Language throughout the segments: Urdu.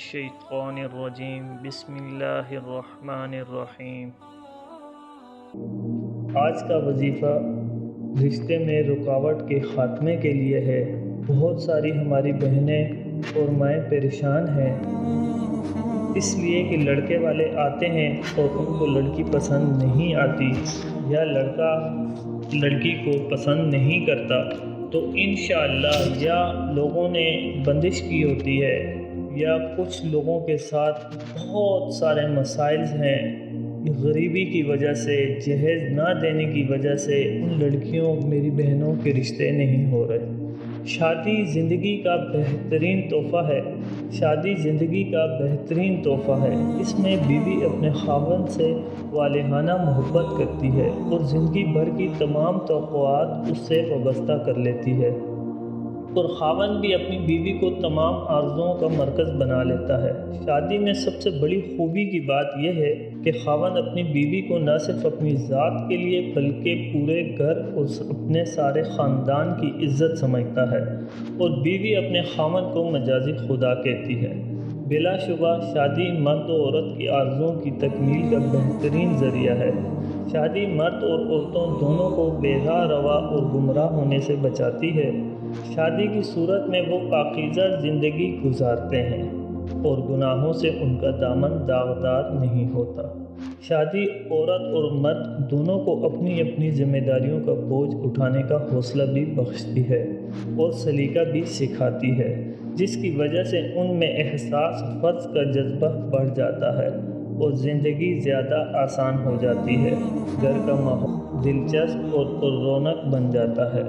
الشیطان الرجیم بسم اللہ الرحمن الرحیم۔ آج کا وظیفہ رشتے میں رکاوٹ کے خاتمے کے لیے ہے۔ بہت ساری ہماری بہنیں اور مائیں پریشان ہیں، اس لیے کہ لڑکے والے آتے ہیں اور ان کو لڑکی پسند نہیں آتی یا لڑکا لڑکی کو پسند نہیں کرتا، تو انشاءاللہ یا لوگوں نے بندش کی ہوتی ہے یا کچھ لوگوں کے ساتھ بہت سارے مسائل ہیں، غریبی کی وجہ سے، جہیز نہ دینے کی وجہ سے ان لڑکیوں میری بہنوں کے رشتے نہیں ہو رہے۔ شادی زندگی کا بہترین تحفہ ہے، شادی زندگی کا بہترین تحفہ ہے۔ اس میں بیوی اپنے خاوند سے والہانہ محبت کرتی ہے اور زندگی بھر کی تمام توقعات اس سے وابستہ کر لیتی ہے، اور خاوند بھی اپنی بیوی کو تمام آرزوؤں کا مرکز بنا لیتا ہے۔ شادی میں سب سے بڑی خوبی کی بات یہ ہے کہ خاوند اپنی بیوی کو نہ صرف اپنی ذات کے لیے بلکہ پورے گھر اور اپنے سارے خاندان کی عزت سمجھتا ہے، اور بیوی اپنے خاوند کو مجازی خدا کہتی ہے۔ بلا شبہ شادی مرد و عورت کی آرزوؤں کی تکمیل کا بہترین ذریعہ ہے۔ شادی مرد اور عورتوں دونوں کو بے راہ روا اور گمراہ ہونے سے بچاتی ہے۔ شادی کی صورت میں وہ پاکیزہ زندگی گزارتے ہیں اور گناہوں سے ان کا دامن داغدار نہیں ہوتا۔ شادی عورت اور مرد دونوں کو اپنی اپنی ذمہ داریوں کا بوجھ اٹھانے کا حوصلہ بھی بخشتی ہے اور سلیقہ بھی سکھاتی ہے، جس کی وجہ سے ان میں احساس فرض کا جذبہ بڑھ جاتا ہے اور زندگی زیادہ آسان ہو جاتی ہے۔ گھر کا ماحول دلچسپ اور پررونق بن جاتا ہے۔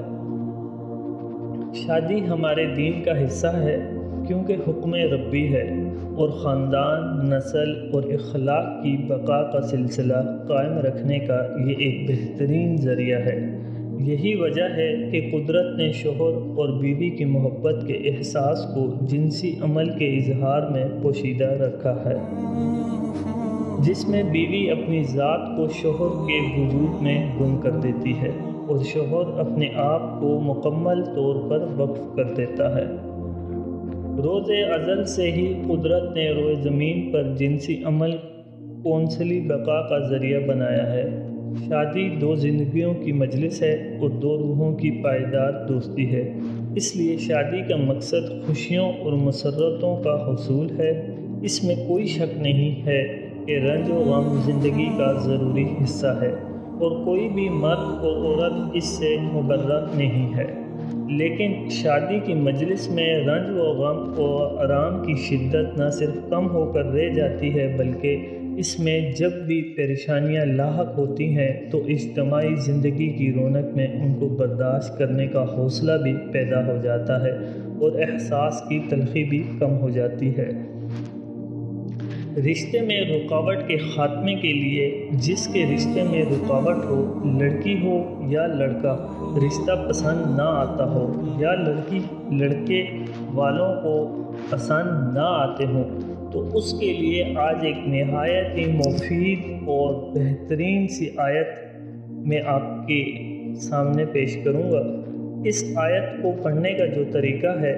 شادی ہمارے دین کا حصہ ہے کیونکہ حکم ربی ہے، اور خاندان، نسل اور اخلاق کی بقا کا سلسلہ قائم رکھنے کا یہ ایک بہترین ذریعہ ہے۔ یہی وجہ ہے کہ قدرت نے شوہر اور بیوی کی محبت کے احساس کو جنسی عمل کے اظہار میں پوشیدہ رکھا ہے، جس میں بیوی اپنی ذات کو شوہر کے وجود میں گم کر دیتی ہے اور شوہر اپنے آپ کو مکمل طور پر وقف کر دیتا ہے۔ روز ازل سے ہی قدرت نے روئے زمین پر جنسی عمل کونسلی بقا کا ذریعہ بنایا ہے۔ شادی دو زندگیوں کی مجلس ہے اور دو روحوں کی پائیدار دوستی ہے۔ اس لیے شادی کا مقصد خوشیوں اور مسرتوں کا حصول ہے۔ اس میں کوئی شک نہیں ہے کہ رنج و غم زندگی کا ضروری حصہ ہے، اور کوئی بھی مرد اور عورت اس سے مبرہ نہیں ہے، لیکن شادی کی مجلس میں رنج و غم اور آرام کی شدت نہ صرف کم ہو کر رہ جاتی ہے، بلکہ اس میں جب بھی پریشانیاں لاحق ہوتی ہیں تو اجتماعی زندگی کی رونق میں ان کو برداشت کرنے کا حوصلہ بھی پیدا ہو جاتا ہے اور احساس کی تلخی بھی کم ہو جاتی ہے۔ رشتے میں رکاوٹ کے خاتمے کے لیے جس کے رشتے میں رکاوٹ ہو، لڑکی ہو یا لڑکا، رشتہ پسند نہ آتا ہو، یا لڑکی لڑکے والوں کو پسند نہ آتے ہوں، تو اس کے لیے آج ایک نہایت ہی مفید اور بہترین سی آیت میں آپ کے سامنے پیش کروں گا۔ اس آیت کو پڑھنے کا جو طریقہ ہے،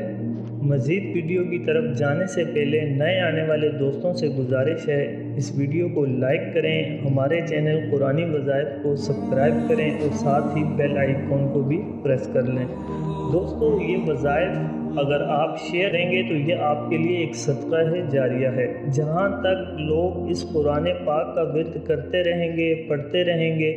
مزید ویڈیو کی طرف جانے سے پہلے نئے آنے والے دوستوں سے گزارش ہے، اس ویڈیو کو لائک کریں، ہمارے چینل قرآنی وظائف کو سبسکرائب کریں اور ساتھ ہی بیل آئیکن کو بھی پریس کر لیں۔ دوستو، یہ وظائف اگر آپ شیئر کریں گے تو یہ آپ کے لیے ایک صدقہ جاریہ ہے۔ جہاں تک لوگ اس قرآن پاک کا ورد کرتے رہیں گے، پڑھتے رہیں گے،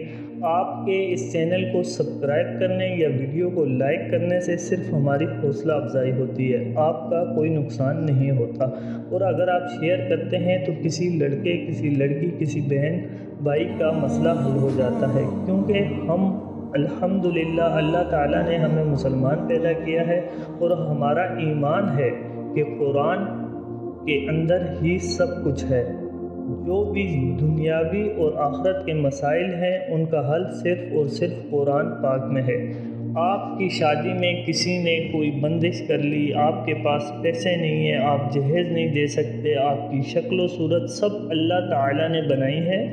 آپ کے اس چینل کو سبسکرائب کرنے یا ویڈیو کو لائک کرنے سے صرف ہماری حوصلہ افزائی ہوتی ہے، آپ کا کوئی نقصان نہیں ہوتا۔ اور اگر آپ شیئر کرتے ہیں تو کسی لڑکے، کسی لڑکی، کسی بہن بھائی کا مسئلہ حل ہو جاتا ہے، کیونکہ ہم الحمدللہ اللہ تعالیٰ نے ہمیں مسلمان پیدا کیا ہے، اور ہمارا ایمان ہے کہ قرآن کے اندر ہی سب کچھ ہے۔ جو بھی دنیاوی اور آخرت کے مسائل ہیں ان کا حل صرف اور صرف قرآن پاک میں ہے۔ آپ کی شادی میں کسی نے کوئی بندش کر لی، آپ کے پاس پیسے نہیں ہیں، آپ جہیز نہیں دے سکتے، آپ کی شکل و صورت سب اللہ تعالیٰ نے بنائی ہے،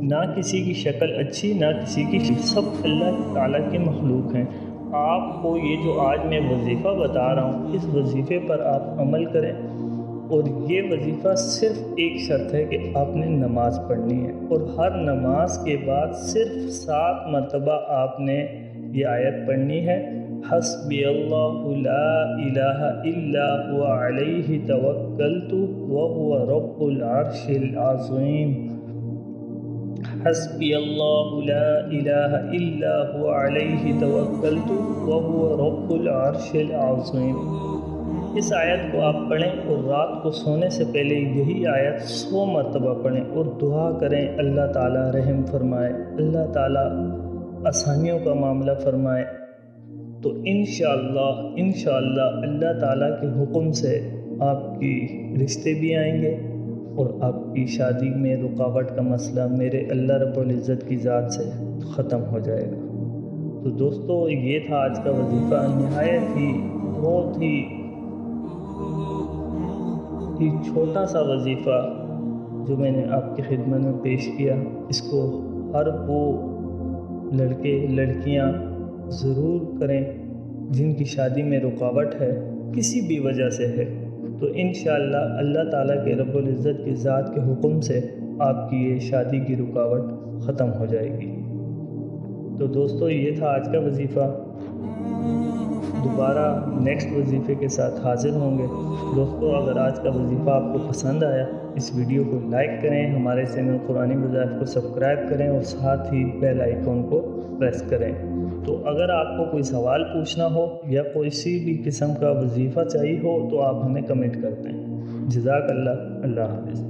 نہ کسی کی شکل اچھی نہ کسی کی، سب اللہ تعالیٰ کی مخلوق ہیں۔ آپ کو یہ جو آج میں وظیفہ بتا رہا ہوں، اس وظیفے پر آپ عمل کریں، اور یہ وظیفہ صرف ایک شرط ہے کہ آپ نے نماز پڑھنی ہے، اور ہر نماز کے بعد صرف 7 مرتبہ آپ نے یہ آیت پڑھنی ہے، حسبی اللہ لا الہ الا هو علیہ توکلت وہو رب العرش العظیم۔ حسبی اللہ لا الہ الا هو علیہ توکلت وہو رب العرش العظیم۔ اس آیت کو آپ پڑھیں اور رات کو سونے سے پہلے یہی آیت 100 مرتبہ پڑھیں اور دعا کریں اللہ تعالیٰ رحم فرمائے، اللہ تعالیٰ آسانیوں کا معاملہ فرمائے، تو انشاءاللہ اللہ تعالیٰ کے حکم سے آپ کی رشتے بھی آئیں گے اور آپ کی شادی میں رکاوٹ کا مسئلہ میرے اللہ رب العزت کی ذات سے ختم ہو جائے گا۔ تو دوستو، یہ تھا آج کا وظیفہ، نہایت ہی بہت ہی چھوٹا سا وظیفہ جو میں نے آپ کی خدمت میں پیش کیا۔ اس کو ہر وہ لڑکے لڑکیاں ضرور کریں جن کی شادی میں رکاوٹ ہے، کسی بھی وجہ سے ہے، تو انشاءاللہ اللہ تعالیٰ کے رب العزت کی ذات کے حکم سے آپ کی یہ شادی کی رکاوٹ ختم ہو جائے گی۔ تو دوستو، یہ تھا آج کا وظیفہ، دوبارہ نیکسٹ وظیفے کے ساتھ حاضر ہوں گے۔ دوستو، اگر آج کا وظیفہ آپ کو پسند آیا، اس ویڈیو کو لائک کریں، ہمارے چینل قرآنی وظائف کو سبسکرائب کریں اور ساتھ ہی بیل آئیکن کو پریس کریں۔ تو اگر آپ کو کوئی سوال پوچھنا ہو یا کسی بھی قسم کا وظیفہ چاہیے ہو تو آپ ہمیں کمنٹ کر دیں۔ جزاک اللہ، اللہ حافظ۔